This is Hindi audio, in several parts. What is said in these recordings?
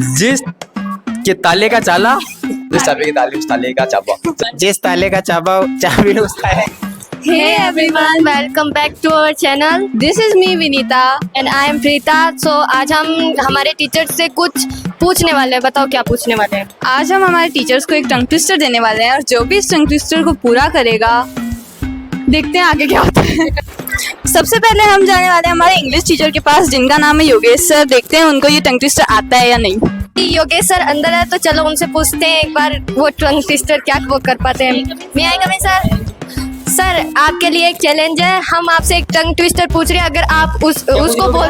जिस के ताले का चाला, जिस चाबी के ताले उस ताले का चाबा, जिस ताले का चाबा चाबी उस ताले। Hey everyone, welcome back to our channel. This is me Vinita and I am Preeta. So आज हम हमारे टीचर से कुछ पूछने वाले हैं. बताओ क्या पूछने वाले हैं? आज हम हमारे टीचर्स को एक टंग ट्विस्टर देने वाले हैं और जो भी इस टंग ट्विस्टर को पूरा करेगा, देखते हैं आगे क्या होता है। सबसे पहले हम जाने वाले हैं हमारे इंग्लिश टीचर के पास जिनका नाम है योगेश सर। देखते हैं उनको ये टंग ट्विस्टर आता है या नहीं। योगेश सर अंदर है तो चलो उनसे पूछते हैं एक बार वो टंग ट्विस्टर क्या वो कर पाते हैं. मैं आएगा मैं सर. सर आपके लिए एक चैलेंज है. हम आपसे एक टंग ट्विस्टर पूछ रहे हैं. अगर आप उसको बोल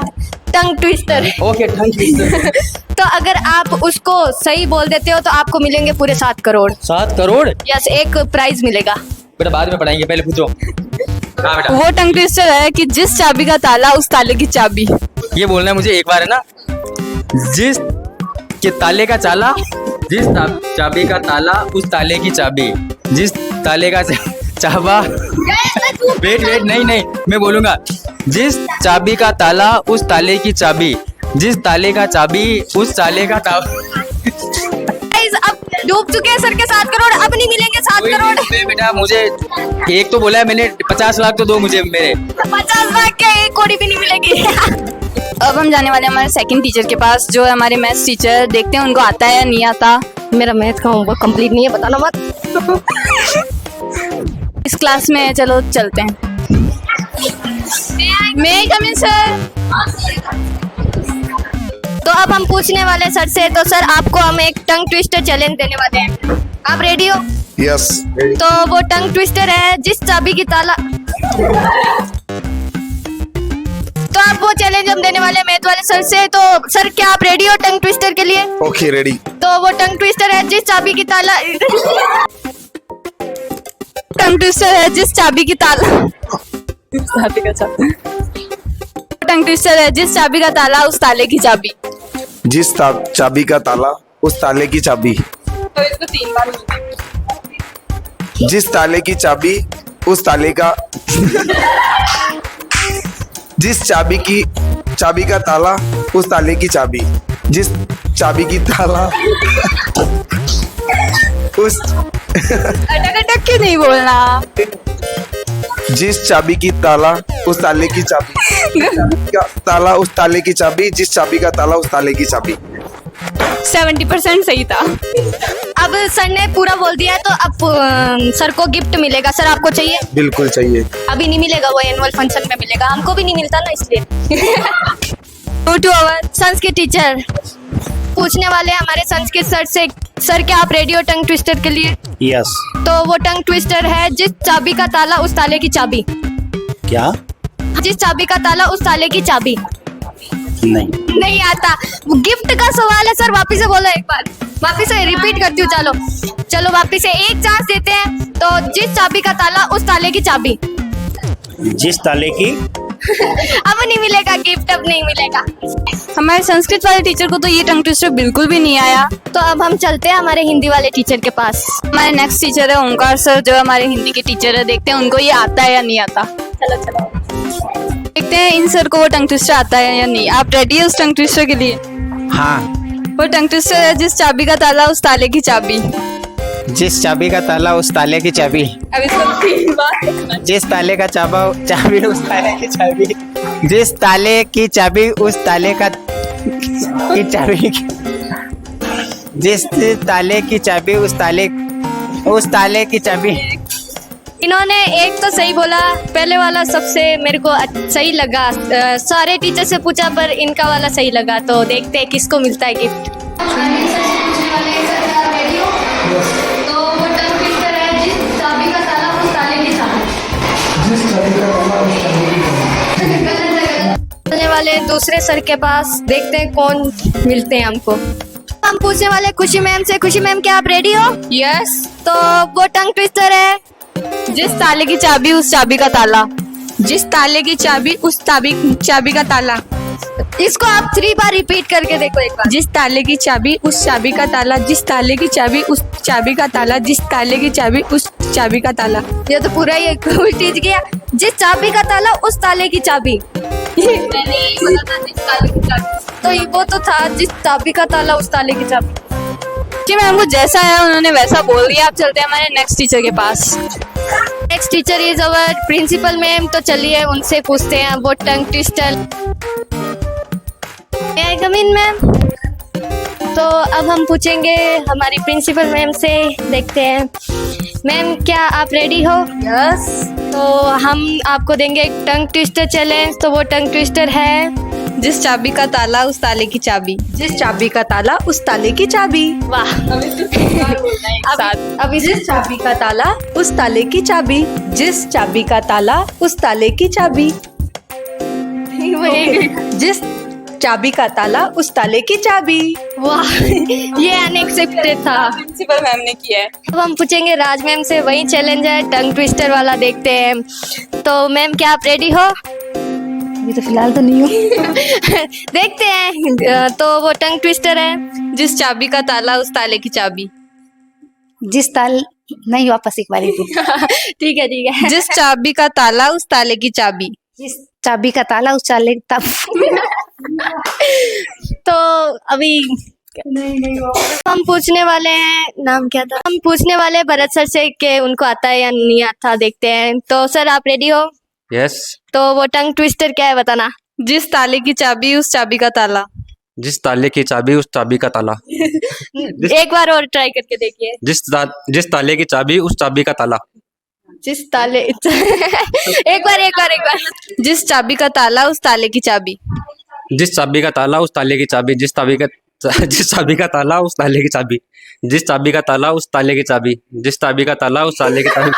tongue twister okay tongue twister. तो अगर आप उसको सही बोल देते हो तो आपको मिलेंगे पूरे 7 करोड़. 7 करोड़? यस, एक प्राइज मिलेगा. बेटा बाद में पढ़ाएंगे, पहले पूछो। हाँ बेटा। वो टंग ट्विस्टर है कि जिस चाबी का ताला उस ताले की चाबी। ये बोलना है मुझे एक बार, है ना? जिस के ताले का चाला, जिस चाबी का ताला उस ताले की चाबी, जिस ताले का चाबा। वेट नहीं मैं बोलूंगा। जिस चाबी का ताला उस ताले की चाबी, जिस ताले का चाबी उस ताले का अब डूब चुके हैं सर के 7 करोड़. अब नहीं मिलेंगे 7 करोड़. बेटा मुझे एक तो बोला है मैंने, 50 लाख तो दो मुझे मेरे. 50 लाख क्या, 1 करोड़ भी नहीं मिलेगी. अब हम जाने वाले हैं हमारे सेकंड टीचर के पास जो है हमारे मैथ्स टीचर। देखते हैं उनको आता है या नहीं आता। मेरा मैथ का होमवर्क कंप्लीट नहीं है, बताना मत. इस क्लास में है, चलो चलते हैं। मैं कम इन सर। तो अब हम पूछने वाले सर से. तो सर आपको हम एक टंग ट्विस्टर चैलेंज देने वाले हैं. आप रेडी हो? यस. तो वो टंग ट्विस्टर है जिस चाबी की ताला. तो आप वो चैलेंज हम देने वाले हैं मैथ वाले सर से. तो सर क्या आप रेडी हो टंग ट्विस्टर के लिए? Okay ready. तो वो टंग ट्विस्टर है जिस चाबी की ताला. टंग ट्विस्टर है जिस चाबी की ताला। टंग ट्विस्टर है जिस चाबी का ताला उस ताले की चाबी। जिस चाबी का ताला उस ताले की चाबी. तो इसको 3 बार जिस ताले की चाबी उस ताले का जिस चाबी का ताला उस ताले की चाबी. जिस चाबी की ताला उस अटक के नहीं बोलना। जिस चाबी की ताला उस ताले की चाबी. ताला उस ताले की चाबी. जिस चाबी का ताला उस ताले की चाबी. 70% सही था। अब सर ने पूरा बोल दिया है तो अब सर को गिफ्ट मिलेगा. सर आपको चाहिए? बिल्कुल चाहिए. अभी नहीं मिलेगा, वो एनुअल फंक्शन में मिलेगा. हमको भी नहीं मिलता ना, इसलिए. टू आवर संस्कृत टीचर पूछने वाले हैं हमारे संस्कृत सर से. सर क्या आप रेडी हो टंग ट्विस्टर के लिए? यस. तो वो टंग ट्विस्टर है जिस चाबी का ताला उस ताले की चाबी. क्या? जिस चाबी का ताला उस ताले की चाबी. नहीं आता. गिफ्ट का सवाल है सर. वापिस से बोलो एक बार. वापिस से रिपीट करती हूँ. चलो वापिस से एक चांस देते हैं. तो जिस चाबी का ताला उस ताले की चाबी. जिस ताले की. अब नहीं मिलेगा गिफ्ट, अब नहीं मिलेगा. हमारे संस्कृत वाले टीचर को तो ये टंग ट्विस्टर बिल्कुल भी नहीं आया. तो अब हम चलते हैं हमारे हिंदी वाले टीचर के पास. हमारे नेक्स्ट टीचर है ओंकार सर जो हमारे हिंदी के टीचर है. देखते हैं उनको ये आता है या नहीं आता. चलो देखते हैं इन सर को वो टंग ट्विस्टर आता है या नहीं. आप रेडी है उस टंग ट्विस्टर के लिए? हाँ. वो टंग ट्विस्टर है जिस चाबी का ताला उस ताले की चाबी. जिस चाबी का ताला उस ताले की चाबी. अब इसको 3 बार. जिस ताले का चाबी उस ताले की चाबी. जिस ताले की चाबी उस ताले का की चाबी. जिस ताले की चाबी उस ताले की चाबी. इन्होंने एक तो सही बोला. पहले वाला सबसे मेरे को सही लगा. सारे टीचर से पूछा पर इनका वाला सही लगा. तो देखते हैं किसको मिलता है गिफ्ट. चलने वाले दूसरे सर के पास. देखते हैं कौन मिलते हैं हमको. हम पूछने वाले खुशी मैम से. खुशी मैम क्या आप रेडी हो? यस. तो वो टंग ट्विस्टर है जिस ताले की चाबी उस चाबी का ताला. जिस ताले की चाबी उस चाबी का ताला. इसको आप 3 बार रिपीट करके देखो एक बार. जिस ताले की चाबी उस चाबी का ताला. जिस ताले की चाबी उस चाबी का ताला. जिस ताले की चाबी उस चाबी का ताला. ये तो पूरा ही उल्टी गया. जिस चाबी का ताला उस ताले की चाबी. मैंने यही बोला था जिस ताले की चाबी। तो ये वो तो था जिस चाबी का ताला उस ताले की चाबी। जी मैम को जैसा है उन्होंने वैसा बोल दिया। आप चलते हैं हमारे नेक्स्ट टीचर के पास। Next teacher is our principal ma'am. तो चलिए उनसे पूछते हैं वो टंग ट्विस्टर। मे आई कम इन मैम? तो अब हम पूछेंगे हमारी प्रिंसिपल मैम से। देखते हैं मैम क्या आप रेडी हो? यस। तो हम आपको देंगे एक टंग ट्विस्टर चैलेंज। तो वो टंग ट्विस्टर है जिस चाबी का ताला उस ताले की चाबी। जिस चाबी का ताला उस ताले की चाबी। वाह। अभी जिस चाबी का ताला उस ताले की चाबी। जिस चाबी का ताला उस ताले की चाबी। जिस चाबी का ताला उस ताले की चाबी। वाह ये अनएक्सपेक्टेड था। प्रिंसिपल मैम ने किया है। अब हम पूछेंगे राज मैम से। वही चैलेंज है टंग ट्विस्टर वाला। देखते हैं। तो मैम क्या आप रेडी हो? अभी तो फिलहाल तो नहीं हूँ। देखते हैं। तो वो टंग ट्विस्टर है जिस चाबी का ताला उस ताले की चाबी। जिस ताल नहीं, वापस एक बार ठीक है ठीक है। जिस चाबी का ताला उस ताले की चाबी। जिस चाबी का ताला उस ताले तो अभी हम पूछने वाले हैं, नाम क्या था? हम पूछने वाले हैं भरत सर से कि उनको आता है या नहीं आता। देखते हैं। तो सर आप रेडी हो? यस। तो वो टंग ट्विस्टर क्या है बताना। जिस ताले की चाबी उस चाबी का ताला। जिस ताले की चाबी उस चाबी का ताला। एक बार और ट्राई करके देखिए। जिस ताले की चाबी उस चाबी का ताला। जिस ताले एक बार। जिस चाबी का ताला उस ताले की चाबी। जिस चाबी का ताला उस ताले की चाबी। जिस चाबी का ताला उस ताले की चाबी। जिस चाबी का ताला उस ताले की चाबी। जिस चाबी का ताला उस ताले की चाबी।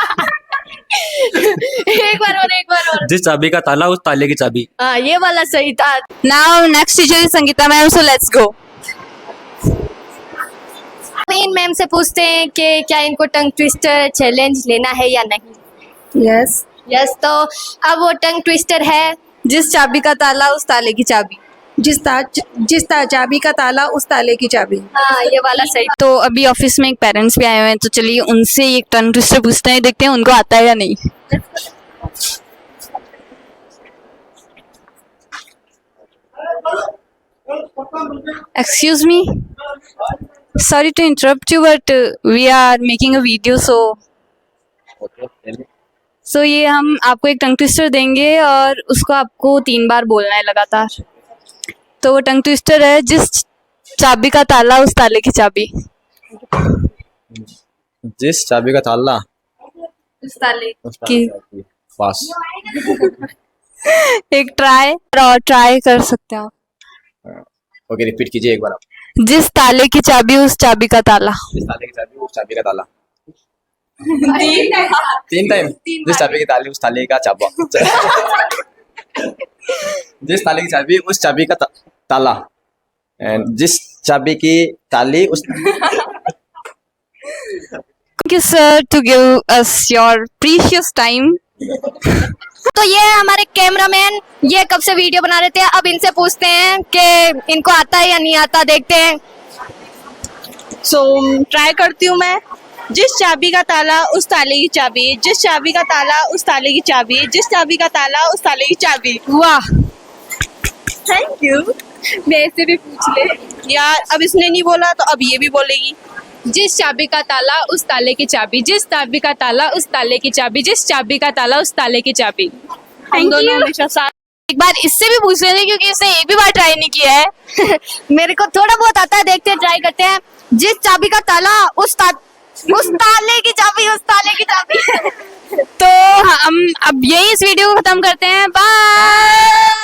एक बार और। जिस चाबी का ताला उस ताले की चाबी। हाँ ये वाला सही था। Now next teacher is Sangeeta ma'am, so let's go. In ma'am से पूछते हैं कि क्या इनको टंग ट्विस्टर चैलेंज लेना है या नहीं। यस। तो अब वो टंग ट्विस्टर है जिस चाबी का ताला उस ताले की चाबी। जिस चाबी का ताला उस ताले की चाबी। हाँ ये वाला सही। तो अभी ऑफिस में एक पेरेंट्स भी आए हुए हैं, तो चलिए उनसे एक टंग ट्विस्टर पूछते हैं, देखते हैं उनको आता है या नहीं। Excuse me, sorry to interrupt you but we are making a video, so ये हम आपको एक टंग ट्विस्टर देंगे और उसको आपको 3 बार बोलना है लगातार। तो वो टंग ट्विस्टर है जिस चाबी का ताला उस ताले की चाबी। जिस चाबी का ताला उस ताले की। पास। एक ट्राई और ट्राई कर सकते हैं आप। ओके रिपीट कीजिए एक बार आप। जिस ताले की चाबी उस चाबी का ताला। जिस ताले की चाबी उस चाबी का ताला। 3 टाइम। जिस चाबी की ताली उस ताले का चाबा। जिस ताले की चाबी उस चाबी का ताला। एंड जिस चाबी की ताली उस। Thank you sir to give us your precious time. तो ये हमारे कैमरामैन ये कब से वीडियो बना रहे थे। अब इनसे पूछते हैं कि इनको आता है या नहीं आता। देखते हैं। ट्राई करती हूँ मैं। जिस चाबी का ताला उस ताले की चाबी। जिस चाबी का ताला उस ताले की चाबी। जिस चाबी का ताला उस ताले की चाबी। वाह, थैंक यू। मेरे से भी पूछ ले यार, अब इसने नहीं बोला तो अब ये भी बोलेगी। जिस चाबी का ताला उस ताले की चाबी। जिस चाबी का ताला उस ताले की चाबी। जिस चाबी का ताला उस ताले की चाबी। हम दोनों हमेशा साथ। एक बार इससे भी पूछ लेंगे क्योंकि इसने एक भी बार ट्राई नहीं किया है। मेरे को थोड़ा बहुत आता है। देखते हैं, ट्राई करते हैं। जिस चाबी का ताला उस ताले की चाबी उस ताले की चाबी। तो हम अब यही इस वीडियो को खत्म करते हैं। बाय।